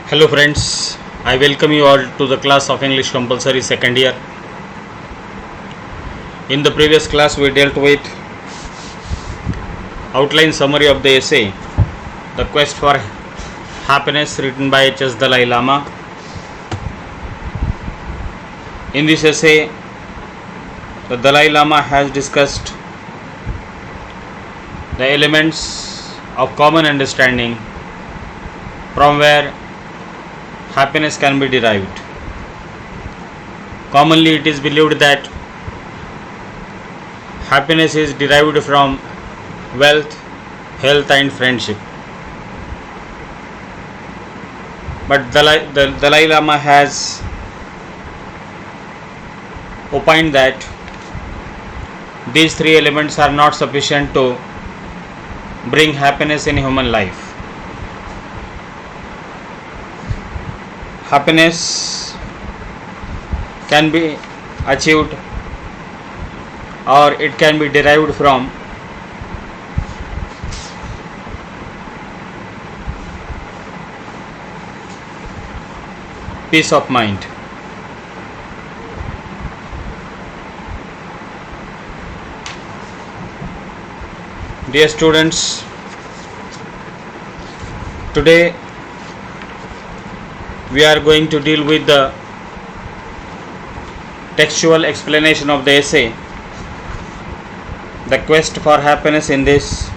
Hello friends, I welcome you all to the class of English Compulsory second year. In the previous class we dealt with outline summary of the essay The Quest for Happiness written by H.S. Dalai Lama. In this essay the Dalai Lama has discussed the elements of common understanding from where happiness can be derived. Commonly it is believed that happiness is derived from wealth, health and friendship. But the Dalai Lama has opined that these three elements are not sufficient to bring happiness in human life. Happiness can be achieved or it can be derived from peace of mind. Dear students, today we are going to deal with the textual explanation of the essay The Quest for Happiness in this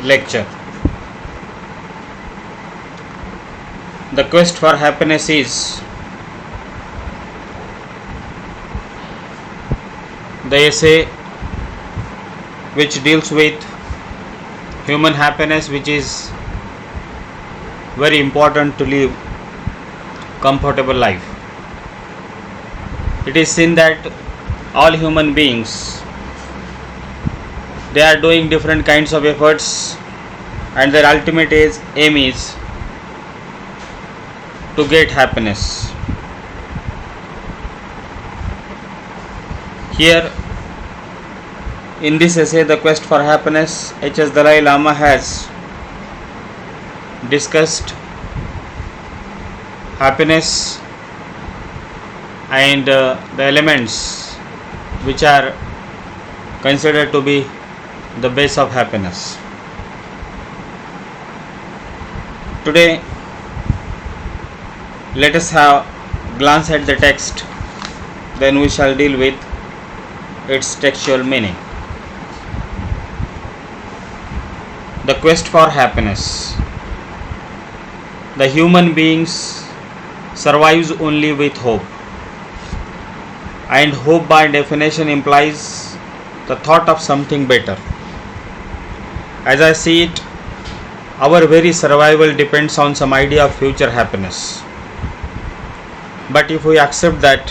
lecture. The quest for happiness is the essay which deals with human happiness, which is very important to live comfortable life. It is seen that all human beings, they are doing different kinds of efforts and their ultimate aim is to get happiness. Here in this essay The Quest for Happiness, H.S. Dalai Lama has discussed happiness and the elements which are considered to be the base of happiness. Today let us have a glance at the text, then we shall deal with its textual meaning. The quest for happiness. The human beings survives only with hope, and hope by definition implies the thought of something better. As I see it, our very survival depends on some idea of future happiness. But if we accept that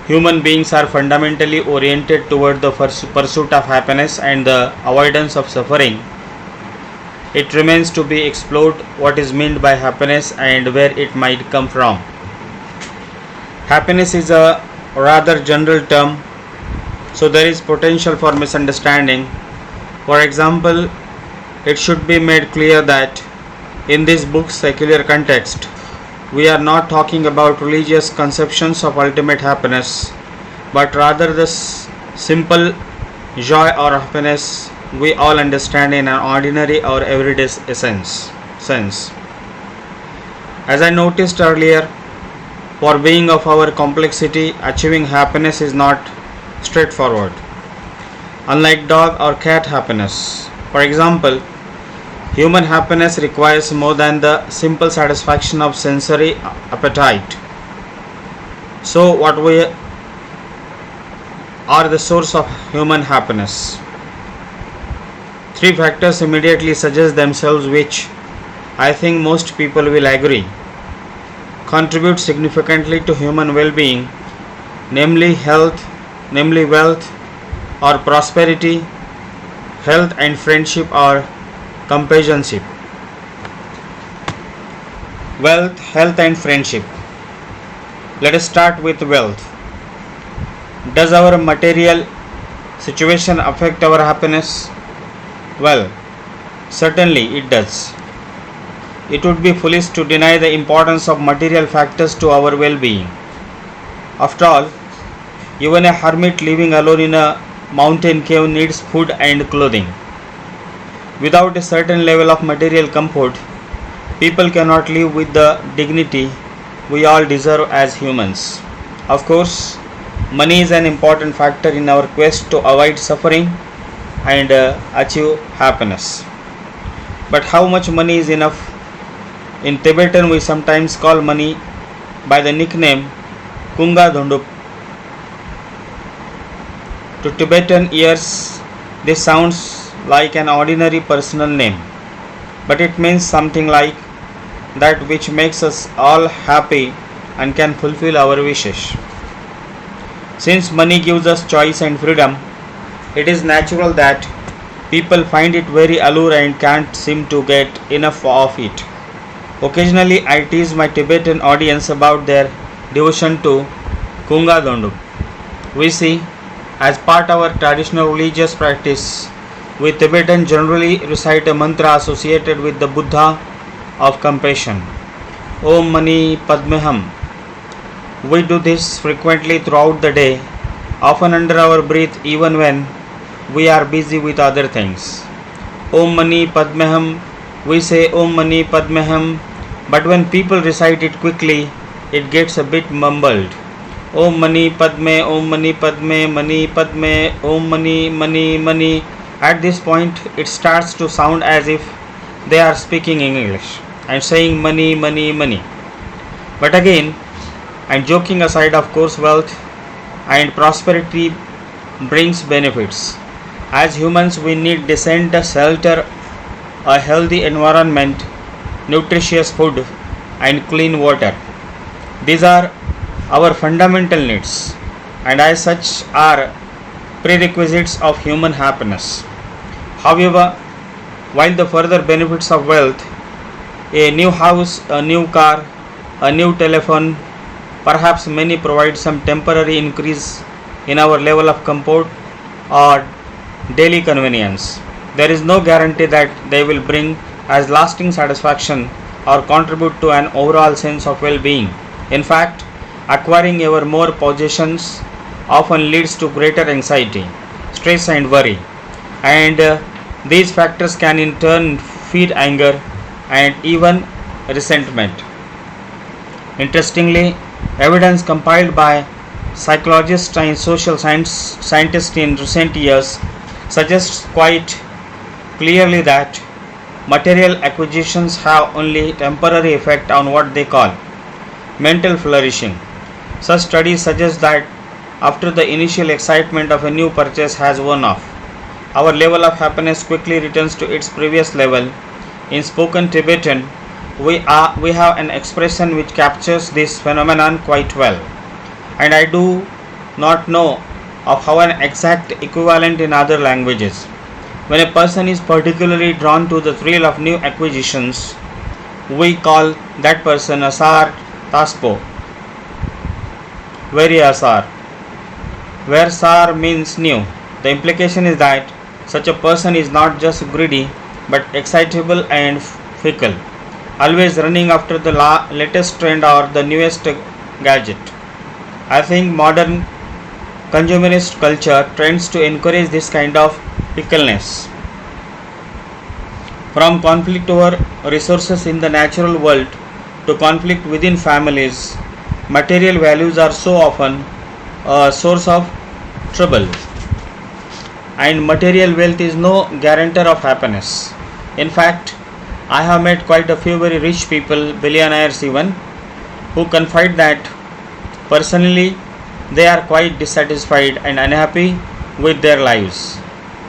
human beings are fundamentally oriented toward the pursuit of happiness and the avoidance of suffering, it remains to be explored what is meant by happiness and where it might come from. Happiness is a rather general term, so there is potential for misunderstanding. For example, it should be made clear that in this book's secular context, we are not talking about religious conceptions of ultimate happiness, but rather the simple joy or happiness we all understand in an ordinary or everyday sense. As I noticed earlier, for being of our complexity, achieving happiness is not straightforward. Unlike dog or cat happiness, for example, human happiness requires more than the simple satisfaction of sensory appetite. So, what we are the source of human happiness? Three factors immediately suggest themselves, which I think most people will agree contribute significantly to human well-being, namely wealth or prosperity, health and friendship or companionship. Wealth, health and friendship. Let us start with wealth. Does our material situation affect our happiness? Well, certainly it does. it would be foolish to deny the importance of material factors to our well-being. After all, even a hermit living alone in a mountain cave needs food and clothing. Without a certain level of material comfort, people cannot live with the dignity we all deserve as humans. Of course, money is an important factor in our quest to avoid suffering and achieve happiness. But how much money is enough? In Tibetan, we sometimes call money by the nickname Kunga Dhundup. To Tibetan ears, this sounds like an ordinary personal name, but it means something like that which makes us all happy and can fulfill our wishes. Since money gives us choice and freedom, it is natural that people find it very allure and can't seem to get enough of it. Occasionally, I tease my Tibetan audience about their devotion to Kunga Dhundup. We see, as part of our traditional religious practice, we Tibetans generally recite a mantra associated with the Buddha of compassion. Om Mani Padme Hum. We do this frequently throughout the day, often under our breath even when we are busy with other things. Om Mani Padme Hum. We say Om Mani Padme Hum, but when people recite it quickly, it gets a bit mumbled. Om Mani Padme, Om Mani Padme, Mani Padme, Om Mani, Mani, Mani. At this point, it starts to sound as if they are speaking English and saying money, money, money. But again, and joking aside, of course, wealth and prosperity brings benefits. As humans, we need decent shelter, a healthy environment, nutritious food, and clean water. These are our fundamental needs, and as such are prerequisites of human happiness. However, while the further benefits of wealth, a new house, a new car, a new telephone, perhaps many provide some temporary increase in our level of comfort or daily convenience, there is no guarantee that they will bring as lasting satisfaction or contribute to an overall sense of well-being. In fact, acquiring ever more possessions often leads to greater anxiety, stress and worry, and these factors can in turn feed anger and even resentment. Interestingly, evidence compiled by psychologists and social scientists in recent years suggests quite clearly that material acquisitions have only temporary effect on what they call mental flourishing. Such studies suggest that after the initial excitement of a new purchase has worn off, our level of happiness quickly returns to its previous level. In spoken Tibetan, we have an expression which captures this phenomenon quite well, and I do not know of how an exact equivalent in other languages. When a person is particularly drawn to the thrill of new acquisitions, we call that person asar taspo, very asar, where sar means new. The implication is that such a person is not just greedy but excitable and fickle, always running after the latest trend or the newest gadget. I think modern consumerist culture tends to encourage this kind of fickleness. From conflict over resources in the natural world to conflict within families, material values are so often a source of trouble. And material wealth is no guarantor of happiness. In fact, I have met quite a few very rich people, billionaires even, who confide that personally they are quite dissatisfied and unhappy with their lives.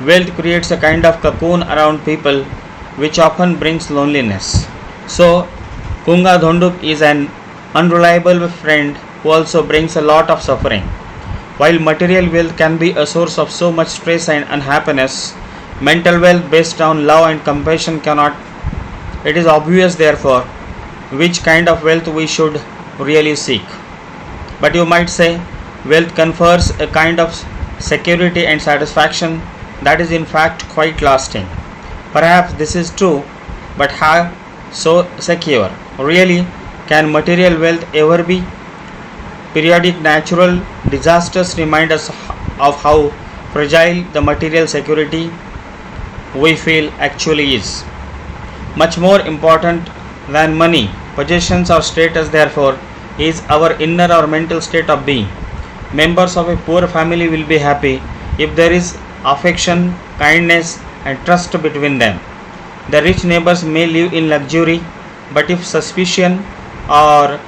Wealth creates a kind of cocoon around people which often brings loneliness. So, Kunga Dhundup is an unreliable friend who also brings a lot of suffering. While material wealth can be a source of so much stress and unhappiness, mental wealth based on love and compassion cannot. It is obvious, therefore, which kind of wealth we should really seek. But you might say, wealth confers a kind of security and satisfaction that is in fact quite lasting. Perhaps this is true, but how so secure. Really, can material wealth ever be? Periodic natural disasters remind us of how fragile the material security we feel actually is. Much more important than money, possessions, or status, therefore, is our inner or mental state of being. Members of a poor family will be happy if there is affection, kindness, and trust between them. The rich neighbors may live in luxury, but if suspicion or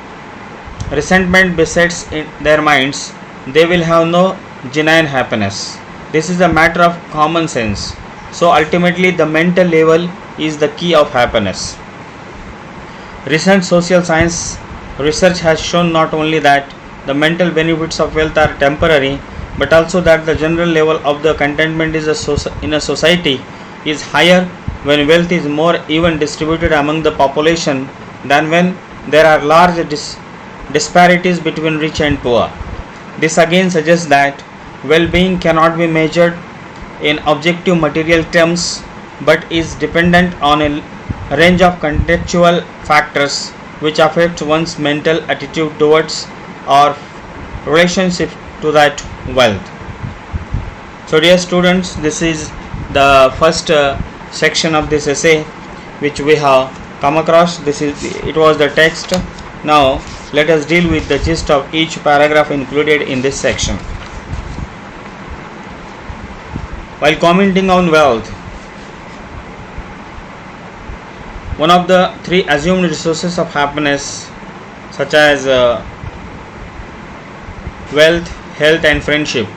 resentment besets in their minds, they will have no genuine happiness. This is a matter of common sense. So ultimately, the mental level is the key of happiness. Recent social science research has shown not only that the mental benefits of wealth are temporary, but also that the general level of the contentment in a society is higher when wealth is more even distributed among the population than when there are large disparities between rich and poor. This again suggests that well-being cannot be measured in objective material terms but is dependent on a range of contextual factors which affect one's mental attitude towards or relationship to that wealth. So dear students, this is the first section of this essay which we have come across. It was the text. Now let us deal with the gist of each paragraph included in this section. While commenting on wealth, one of the three assumed resources of happiness, such as wealth, health, and friendship,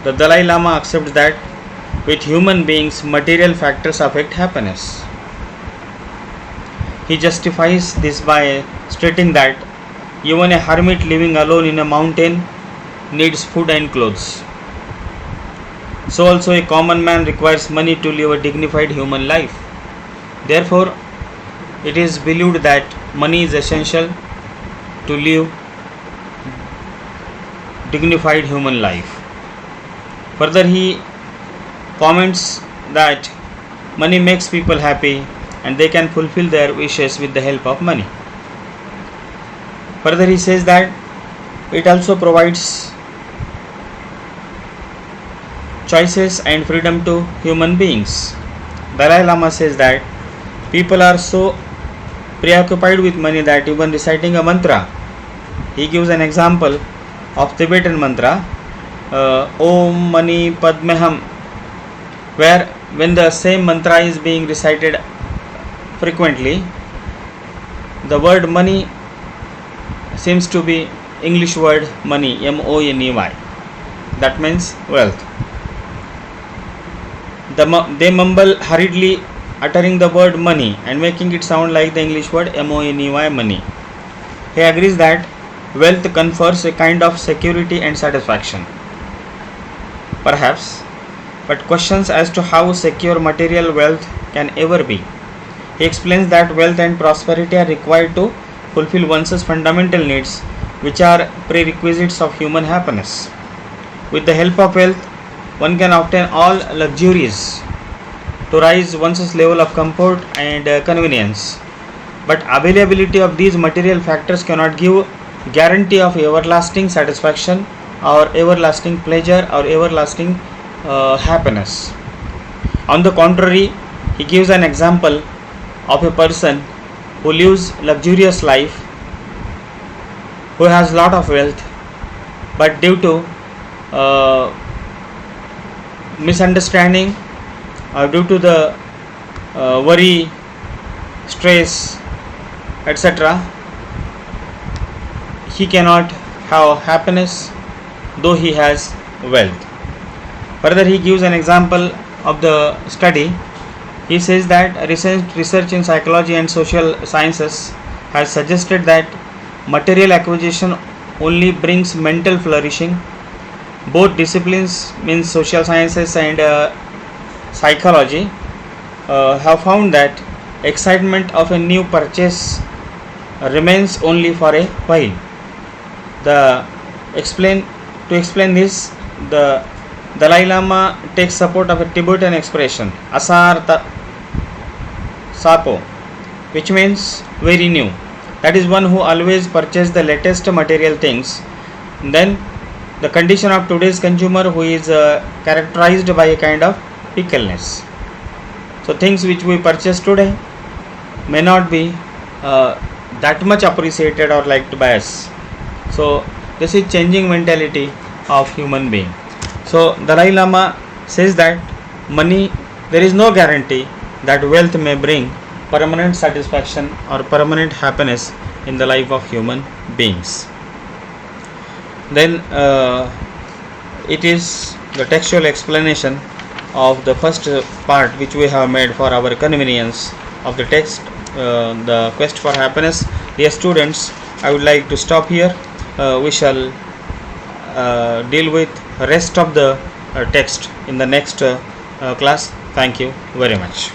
the Dalai Lama accepts that with human beings, material factors affect happiness. He justifies this by stating that even a hermit living alone in a mountain needs food and clothes. So also a common man requires money to live a dignified human life. Therefore, it is believed that money is essential to live dignified human life. Further, he comments that money makes people happy and they can fulfill their wishes with the help of money. Further, he says that it also provides choices and freedom to human beings. Dalai Lama says that people are so preoccupied with money that even reciting a mantra, he gives an example of Tibetan mantra, Om Mani Padme Hum, where when the same mantra is being recited frequently, the word money seems to be English word money, M-O-N-E-Y. That means wealth. They mumble hurriedly, uttering the word money and making it sound like the English word M-O-N-E-Y, money. He agrees that wealth confers a kind of security and satisfaction. Perhaps, but questions as to how secure material wealth can ever be. He explains that wealth and prosperity are required to fulfill one's fundamental needs, which are prerequisites of human happiness. With the help of wealth, one can obtain all luxuries to raise one's level of comfort and convenience. But availability of these material factors cannot give guarantee of everlasting satisfaction or everlasting pleasure or everlasting happiness. On the contrary, he gives an example of a person who lives luxurious life, who has lot of wealth, but due to misunderstanding or due to the worry, stress, etc., he cannot have happiness though he has wealth. Further, he gives an example of the study. He says that research in psychology and social sciences has suggested that material acquisition only brings mental flourishing. Both disciplines, means social sciences and psychology, have found that excitement of a new purchase remains only for a while. To explain this, the Dalai Lama takes support of a Tibetan expression, Asartha Sapo, which means very new. That is one who always purchase the latest material things. Then the condition of today's consumer who is characterized by a kind of fickleness. So things which we purchase today may not be that much appreciated or liked by us. So this is changing mentality of human being. So Dalai Lama says that money, there is no guarantee that wealth may bring permanent satisfaction or permanent happiness in the life of human beings. Then it is the textual explanation of the first part which we have made for our convenience of the text, the quest for happiness. Dear students, I would like to stop here. We shall deal with rest of the text in the next class. Thank you very much.